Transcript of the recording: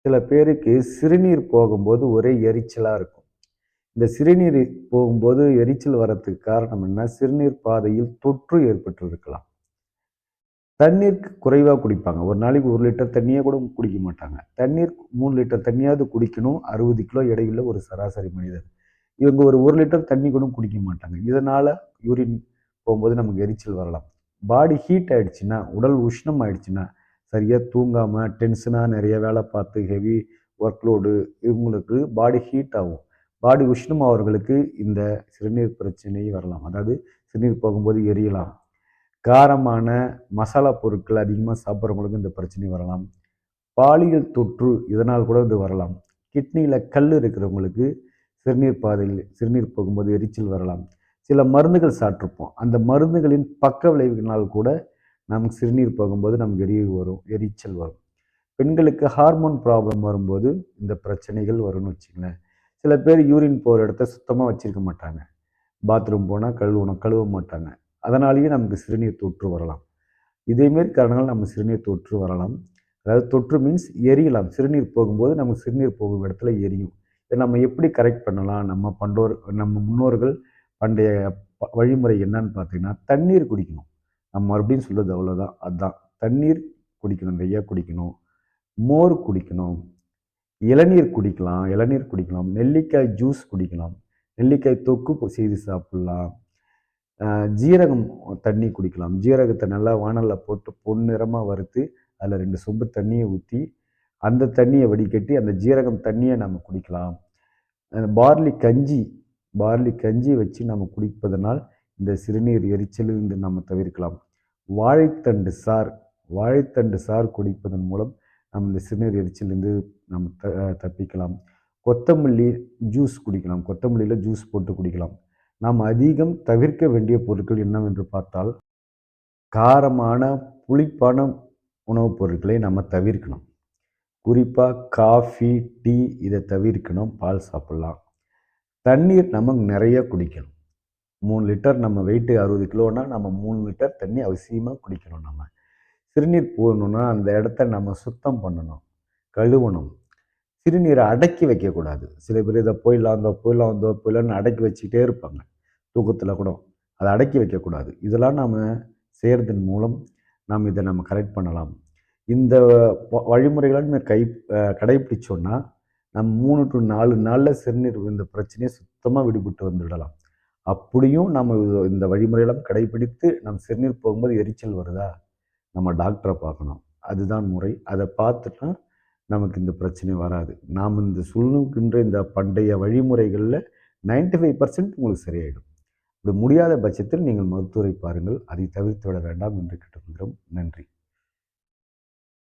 சில பேருக்கு சிறுநீர் போகும்போது ஒரே எரிச்சலாக இருக்கும். இந்த சிறுநீர் போகும்போது எரிச்சல் வர்றதுக்கு காரணம் என்ன? சிறுநீர் பாதையில் தொற்று ஏற்பட்டிருக்கலாம். தண்ணீர் குறைவாக குடிப்பாங்க. ஒரு நாளைக்கு 1 லிட்டர் தண்ணியே கூட குடிக்க மாட்டாங்க. தண்ணீர் 3 லிட்டர் தண்ணியாவது குடிக்கணும். 60 கிலோ எடையுள்ள ஒரு சராசரி மனிதர். இவங்க ஒரு 1 லிட்டர் தண்ணி கூட குடிக்க மாட்டாங்க. இதனால யூரின் போகும்போது நமக்கு எரிச்சல் வரலாம். பாடி ஹீட் ஆயிடுச்சுன்னா, உடல் உஷ்ணம் ஆயிடுச்சுன்னா, சரியா தூங்காம, டென்ஷனா நிறைய வேலை பார்த்து ஹெவி ஒர்க் லோடு இவங்களுக்கு பாடி ஹீட் ஆகும். பாடி உஷ்ணம் அவர்களுக்கு இந்த சிறுநீர் பிரச்சனை வரலாம். அதாவது சிறுநீர் போகும்போது எரியலாம். காரமான மசாலா பொருட்கள் அதிகமாக சாப்பிட்றவங்களுக்கு இந்த பிரச்சனை வரலாம். பாலியல் தொற்று இதனால் கூட இது வரலாம். கிட்னியில் கல் இருக்கிறவங்களுக்கு சிறுநீர் பாதையில் சிறுநீர் போகும்போது எரிச்சல் வரலாம். சில மருந்துகள் சாப்பிட்ருப்போம். அந்த மருந்துகளின் பக்க விளைவுகளினால் கூட நமக்கு சிறுநீர் போகும்போது நமக்கு எரிச்சல் வரும். பெண்களுக்கு ஹார்மோன் ப்ராப்ளம் வரும்போது இந்த பிரச்சனைகள் வரும்னு வச்சுங்களேன். சில பேர் யூரின் போகிற இடத்த சுத்தமாக வச்சுருக்க மாட்டாங்க. பாத்ரூம் போனால் கழுவ மாட்டாங்க. அதனாலேயே நமக்கு சிறுநீர் தொற்று வரலாம். இதேமாரி காரணங்கள் நம்ம சிறுநீர் தொற்று வரலாம். அதாவது தொற்று மீன்ஸ் எரியலாம். சிறுநீர் போகும்போது நமக்கு சிறுநீர் போகும் இடத்துல எரியும். இதை நம்ம எப்படி கரெக்ட் பண்ணலாம்? நம்ம முன்னோர்கள் பண்டைய வழிமுறை என்னன்னு பார்த்தீங்கன்னா, தண்ணீர் குடிக்கணும். நம்ம மறுபடியும் சொல்றது அவ்வளோதான். அதுதான் தண்ணீர் குடிக்கணும், நிறையா குடிக்கணும். மோர் குடிக்கணும், இளநீர் குடிக்கலாம், நெல்லிக்காய் ஜூஸ் குடிக்கலாம், நெல்லிக்காய் தொக்கு செய்து சாப்பிடலாம், ஜீரகம் தண்ணி குடிக்கலாம். ஜீரகத்தை நல்லா வாணலில் போட்டு பொன்னிறமாக வறுத்து அதில் 2 சொம்பு தண்ணியை ஊற்றி அந்த தண்ணியை வடிகட்டி அந்த ஜீரகம் தண்ணியை நம்ம குடிக்கலாம். பார்லி கஞ்சி வச்சு நம்ம குடிப்பதனால் இந்த சிறுநீர் எரிச்சலிலிருந்து நம்ம தவிர்க்கலாம். வாழைத்தண்டு சாறு குடிப்பதன் மூலம் நம்ம இந்த சிறுநீர் எரிச்சலிருந்து நம்ம தப்பிக்கலாம். கொத்தமல்லி ஜூஸ் குடிக்கலாம். கொத்தமல்லியில் ஜூஸ் போட்டு குடிக்கலாம். நாம் அதிகம் தவிர்க்க வேண்டிய பொருட்கள் என்னவென்று பார்த்தால், காரமான புளிப்பான உணவுப் பொருட்களை நம்ம தவிர்க்கணும். குறிப்பாக காஃபி, டீ இதை தவிர்க்கணும். பால் சாப்பிட்லாம். தண்ணீர் நம்ம நிறைய குடிக்கணும். 3 லிட்டர் நம்ம வெயிட்டு 60 கிலோனா நம்ம 3 லிட்டர் தண்ணி அவசியமாக குடிக்கணும். நம்ம சிறுநீர் போகணுன்னா அந்த இடத்த நம்ம சுத்தம் பண்ணணும், கழுவணும். சிறுநீரை அடக்கி வைக்கக்கூடாது. சில பேர் இதை போயிடலான்னு அடக்கி வச்சுக்கிட்டே இருப்பாங்க. தூக்கத்தில் கூட அதை அடக்கி வைக்கக்கூடாது. இதெல்லாம் நாம் செய்கிறதன் மூலம் இதை நம்ம கரெக்ட் பண்ணலாம். இந்த வழிமுறைகளை நம்ம கடைப்பிடிச்சோன்னா நம்ம 3 to 4 நாளில் சிறுநீர் இந்த பிரச்சனையை சுத்தமாக விடுபட்டு வந்துவிடலாம். அப்படியும் நம்ம இந்த வழிமுறையெல்லாம் கடைப்பிடித்து நம் சிறுநீர் போகும்போது எரிச்சல் வருதா, நம்ம டாக்டரை பார்க்கணும். அதுதான் முறை. அதை பார்த்துட்டா நமக்கு இந்த பிரச்சனை வராது. நாம் இந்த சொல்லுகின்ற இந்த பண்டைய வழிமுறைகளில் 95% உங்களுக்கு சரியாயிடும். இது முடியாத பட்சத்தில் நீங்கள் மருத்துவரை பாருங்கள். அதை தவிர்த்து விட வேண்டாம் என்று கேட்டுக்கொள்கிறோம். நன்றி.